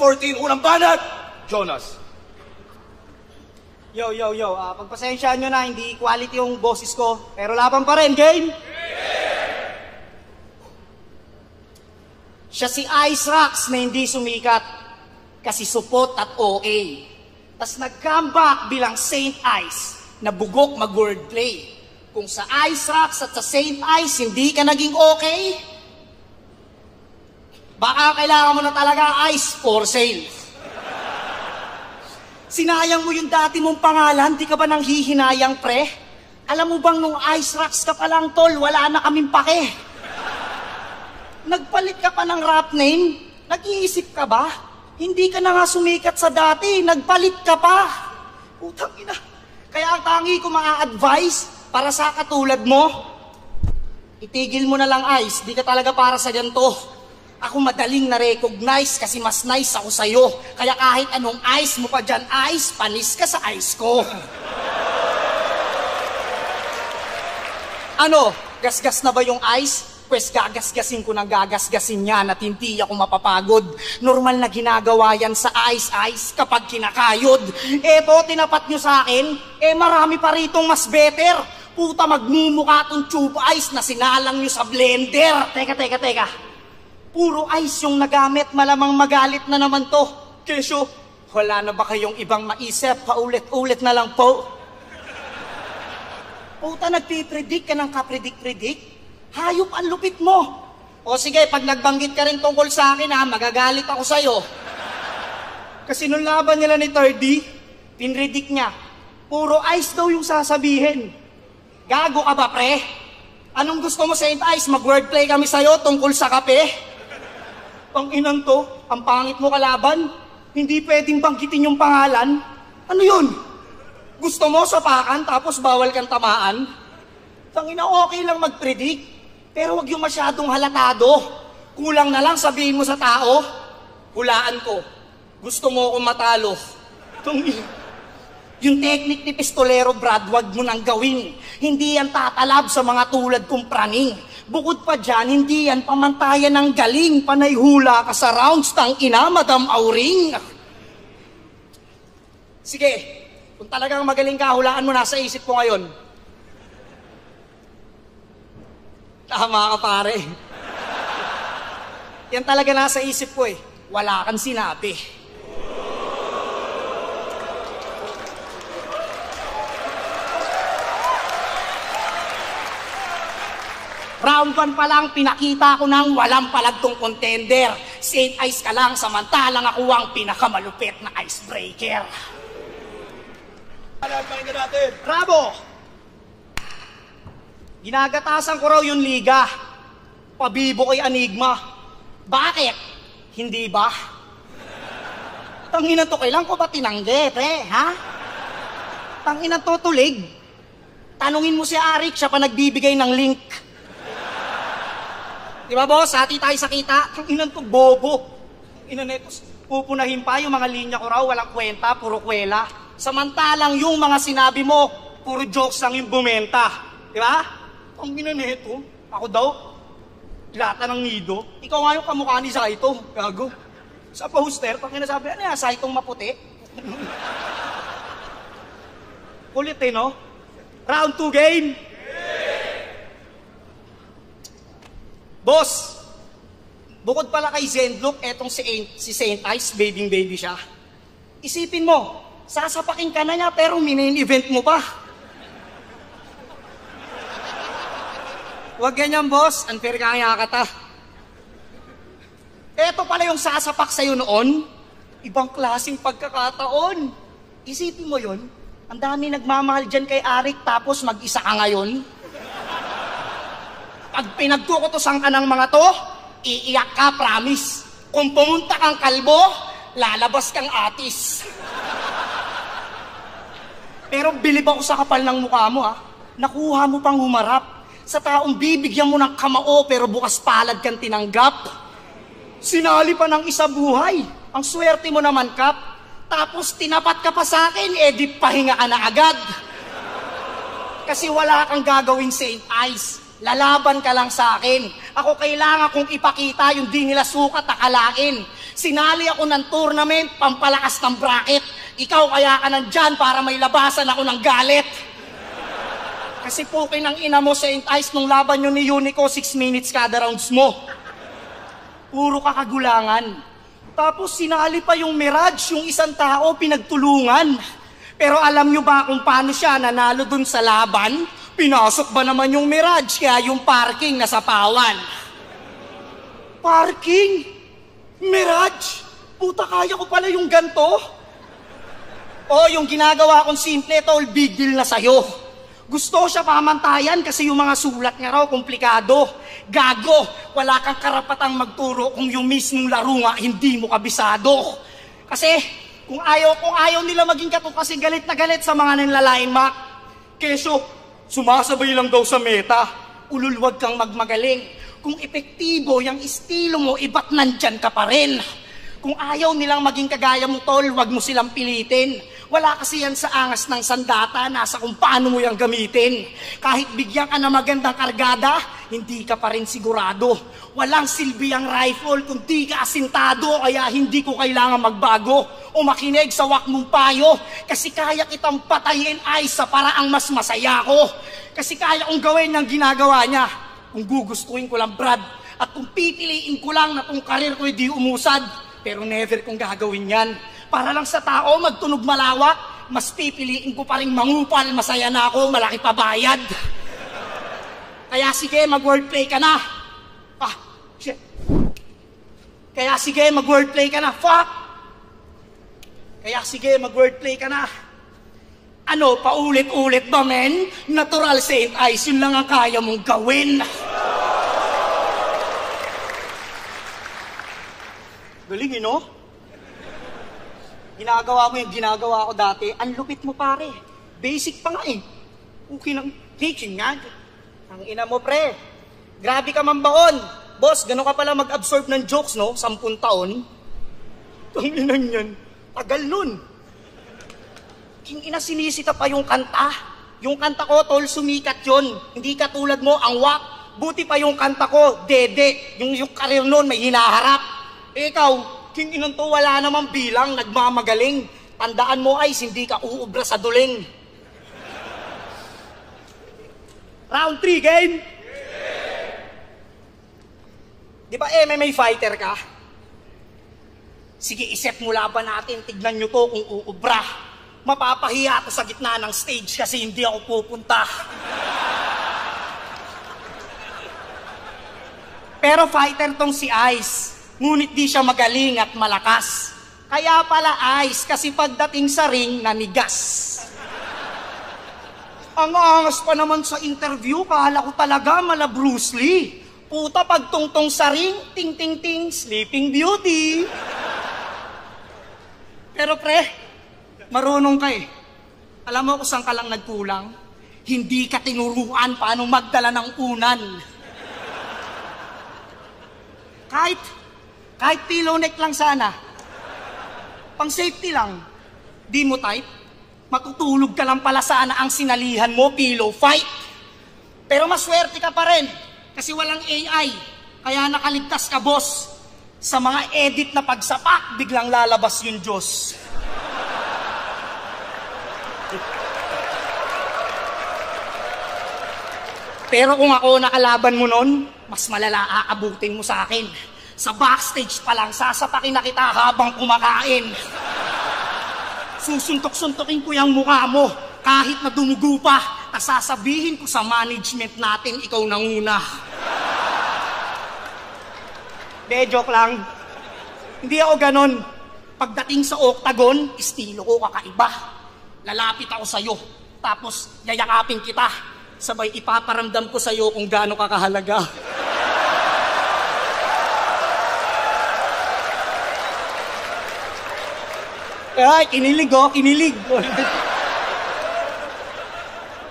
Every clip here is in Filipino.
14, unang banat, Jonas. Yo. Pagpasensyaan nyo na, hindi quality yung boses ko. Pero laban pa rin, game? Siya si Ice Rocks na hindi sumikat kasi supot at OA. Tas nag-comeback bilang Saint Ice na bugok mag-wordplay. Kung sa Ice Rocks at sa Saint Ice hindi ka naging okay, baka kailangan mo na talaga ice for sale. Sinayang mo yung dati mong pangalan, di ka ba nang hihinayang pre? Alam mo bang nung Ice Rocks ka pa lang tol, wala na kaming pake. Nagpalit ka pa ng rap name? Nag-iisip ka ba? Hindi ka na nga sumikat sa dati, nagpalit ka pa. Putang ina. Kaya ang tangi ko maa-advise para sa katulad mo, itigil mo na lang Ice, di ka talaga para sa ganito. Ako madaling na-recognize kasi mas nice ako sa'yo. Kaya kahit anong ice mo pa dyan, Ice, panis ka sa ice ko. Ano, gasgas na ba yung ice? Pwes gagasgasin ko ng gagasgasin yan at hindi ako mapapagod. Normal na ginagawa yan sa ice kapag kinakayod. Eto, tinapat nyo sa akin, marami pa ritong mas better. Puta, magmumukha tong tube ice na sinalang nyo sa blender. Teka. Puro ice yung nagamit, malamang magalit na naman to. Kesyo, wala na ba kayong ibang maisip? Paulit-ulit na lang po. Puta, nagpipredict ka ng kapredict-predict? Hayop ang lupit mo. O sige, pag nagbanggit ka rin tungkol sa akin ha, magagalit ako sa'yo. Kasi nung laban nila ni 3D, pinredict niya, puro ice daw yung sasabihin. Gago ka ba, pre? Anong gusto mo, Saint Ice? Mag-wordplay kami sa'yo tungkol sa kape? Pang-inang to, ang pangit mo kalaban. Hindi pwedeng banggitin yung pangalan. Ano yun? Gusto mo sapakan tapos bawal kang tamaan? Tangina, okay lang mag-predict. Pero wag yung masyadong halatado. Kulang na lang sabihin mo sa tao, hulaan ko. Gusto mo akong matalo. Yung technique ni Pistolero, Brad, wag mo nang gawin. Hindi yan tatalab sa mga tulad kong praning. Bukod pa dyan, hindi yan pamantayan ng galing. Panay hula ka sa rounds, tang ina, Madam Auring. Sige, kung talagang magaling ka, hulaan mo na sa isip ko ngayon. Tama ka, pare. Yan talaga nasa isip ko eh. Wala kang sinabi. Round 1 pa lang, pinakita ko ng walang palagtong contender. Saint Ice ka lang, samantalang ako ang pinakamalupit na icebreaker. Bravo! Ginagatasan ko raw yung liga. Pabibo kay Enigma. Bakit? Hindi ba? Tanginan to, kailan ko ba tinanggi, pre, ha? Tanginan to, tulig. Tanungin mo si Arik, siya pa nagbibigay ng link. Di ba, boss? Hati tayo sa kita. Tanginan to, bobo. Tanginan nito, pupunahin pa yung mga linya ko raw, walang kwenta, puro kwela. Samantalang yung mga sinabi mo, puro jokes lang yung bumenta. Di ba? Ang ginanito, ako daw, lata ng nido. Ikaw nga yung kamukha ni Saito, gago. Sa poster, pag nasabi, ano yan, Saitong maputi? Kulit eh, no? Round 2 game. Boss, bukod pala kay Zenlook, etong si Saint Ice, baby siya. Isipin mo, sasapakin ka na niya pero main event mo pa. Huwag ganyan, boss. Unfair ka nga kata. Eto pala yung sasapak sa'yo noon. Ibang klaseng pagkakataon. Isipin mo yun, ang dami nagmamahal dyan kay Arik tapos mag-isa ka ngayon. Pag pinagkukutusan ka ng mga to, iiyak ka, promise. Kung pumunta kang kalbo, lalabas kang atis. Pero bilib ako sa kapal ng mukha mo, ha. Nakuha mo pang humarap. Sa taong bibigyan mo ng kamao pero bukas palad kang tinanggap. Sinali pa ng isa buhay. Ang swerte mo naman, Kap. Tapos tinapat ka pa sa akin, di pahinga ka na agad. Kasi wala kang gagawin, Saint Ice. Lalaban ka lang sa akin. Ako kailangan kong ipakita yung di nila sukat akalain. Sinali ako ng tournament, pampalakas ng bracket. Ikaw kaya ka nandyan para may labasan ako ng galit. Kasi pukin ng ina mo, St. Ice, nung laban nyo ni Unico, 6 minutes kada rounds mo. Puro kakagulangan. Tapos sinali pa yung Mirage, yung isang tao pinagtulungan. Pero alam nyo ba kung paano siya nanalo dun sa laban? Pinasok ba naman yung Mirage, kaya yung parking nasa pawan. Parking? Mirage? Puta, kaya ko pala yung ganto? O, yung ginagawa kong simple, tol, big deal na sa'yo. Gusto siya pamantayan kasi yung mga sulat nga raw, komplikado. Gago, wala kang karapatang magturo kung yung mismong laro nga hindi mo kabisado. Kasi kung ayaw nila maging kato kasi galit na galit sa mga nanlalain, Mac. Keso, sumasabay lang daw sa meta. Ulul, wag kang magmagaling. Kung epektibo yung estilo mo, iba't nandyan ka pa rin. Kung ayaw nilang maging kagaya mo, tol, wag mo silang pilitin. Wala kasi yan sa angas ng sandata, nasa kung paano mo yung gamitin. Kahit bigyan ka na magandang kargada, hindi ka pa rin sigurado. Walang silbi ang rifle kung di ka asintado, kaya hindi ko kailangan magbago o makinig sa wak mong payo. Kasi kaya kitang patayin ay sa paraang mas masaya ko. Kasi kaya kong gawin ang ginagawa niya. Kung gugustuhin ko lang, Brad, at kung pipiliin ko lang na tong karir ko di umusad, pero never kong gagawin yan. Para lang sa tao magtunog malawak, mas pipiliin ko pa rin mangupal, masaya na ako, malaki pa bayad. Kaya sige, mag-wordplay ka na. Ah, shit. Kaya sige, mag-wordplay ka na. Fuck! Kaya sige, mag-wordplay ka na. Ano, paulit-ulit ba, men? Natural St. Ice, yun lang ang kaya mong gawin. Galing, no? Ginagawa mo yung ginagawa ko dati, ang lupit mo, pare. Basic pa nga eh. Okay ng teaching nga. Ang ina mo, pre. Grabe ka mambaon. Boss, gano'n ka pala mag-absorb ng jokes, no? 10 taon. Ang inang yan. Tagal nun. King ina, sinisita pa yung kanta. Yung kanta ko, tol, sumikat yun. Hindi katulad mo, ang wak. Buti pa yung kanta ko, dede. Yung karir nun, may hinaharap. Ikaw, king inang to, wala namang bilang, nagmamagaling. Tandaan mo, Ice, hindi ka uubra sa duling. Round 3, game? Di ba MMA fighter ka? Sige, isip mo laban natin, tignan nyo to kung uubra. Mapapahiya ako sa gitna ng stage kasi hindi ako pupunta. Pero fighter tong si Ice. Ngunit di siya magaling at malakas. Kaya pala Ice, kasi pagdating sa ring, nanigas. Ang angas pa naman sa interview, kala ko talaga mala Bruce Lee. Puta, pagtungtong sa ring, ting-ting-ting, Sleeping Beauty. Pero pre, marunong ka eh. Alam mo kung saan ka lang nagkulang? Hindi ka tinuruan paano magdala ng unan. Kahit pillow neck lang sana. Pang safety lang. Di mo type. Matutulog ka lang pala sana ang sinalihan mo, pillow fight. Pero maswerte ka pa rin. Kasi walang AI. Kaya nakaligtas ka, boss. Sa mga edit na pagsapak, biglang lalabas yung Diyos. Pero kung ako nakalaban mo nun, mas malala aabutin mo sa akin. Sa backstage pa lang, sasapakin na kita habang kumakain. Susuntok-suntokin ko yung mukha mo, kahit na dumugo pa, sasabihin ko sa management natin, ikaw nanguna. De, joke lang. Hindi ako ganon. Pagdating sa octagon, estilo ko kakaiba. Lalapit ako sa'yo, tapos yayakapin kita. Sabay ipaparamdam ko sa'yo kung gaano kakahalaga. Ay, kinilig oh, kinilig.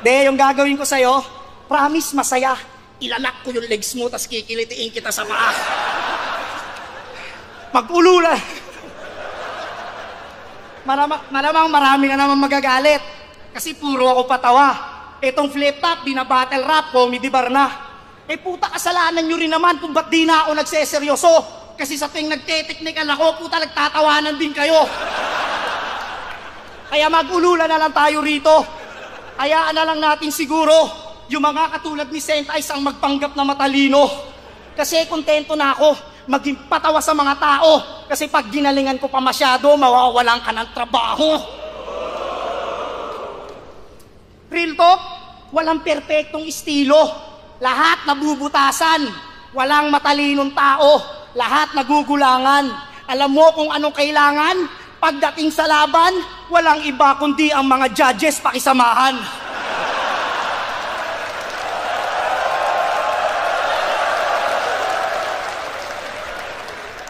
De, yung gagawin ko sa'yo, promise masaya. Ilalak ko yung legs mo, tas kikilitiin kita sa paa. Mag-ulula. Malamang marami na naman magagalit. Kasi puro ako patawa. Etong flip top, bina-battle rap, comedy bar na. Eh puta, kasalanan nyo rin naman kung ba't di na ako nagseseryoso. Kasi sa tuwing nagte-technical ako, puta, nagtatawanan din kayo. Kaya mag-ulula na lang tayo rito. Hayaan na lang natin siguro yung mga katulad ni Sentice ang magpanggap na matalino. Kasi kontento na ako maging patawa sa mga tao. Kasi pag ginalingan ko pa masyado, mawawalan ka ng trabaho. Real talk, walang perpektong estilo. Lahat nabubutasan. Walang matalinong tao. Lahat nagugulangan. Alam mo kung anong kailangan? Pagdating sa laban, walang iba kundi ang mga judges pakisamahan.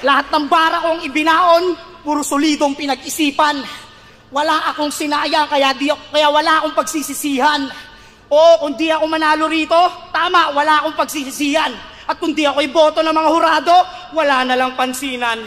Lahat ng bara kong ibinaon, puro solidong pinag-isipan. Wala akong sinayang, kaya wala akong pagsisisihan. O kung di ako manalo rito, tama, wala akong pagsisisihan. At kung di ako iboto ng mga hurado, wala na lang pansinan.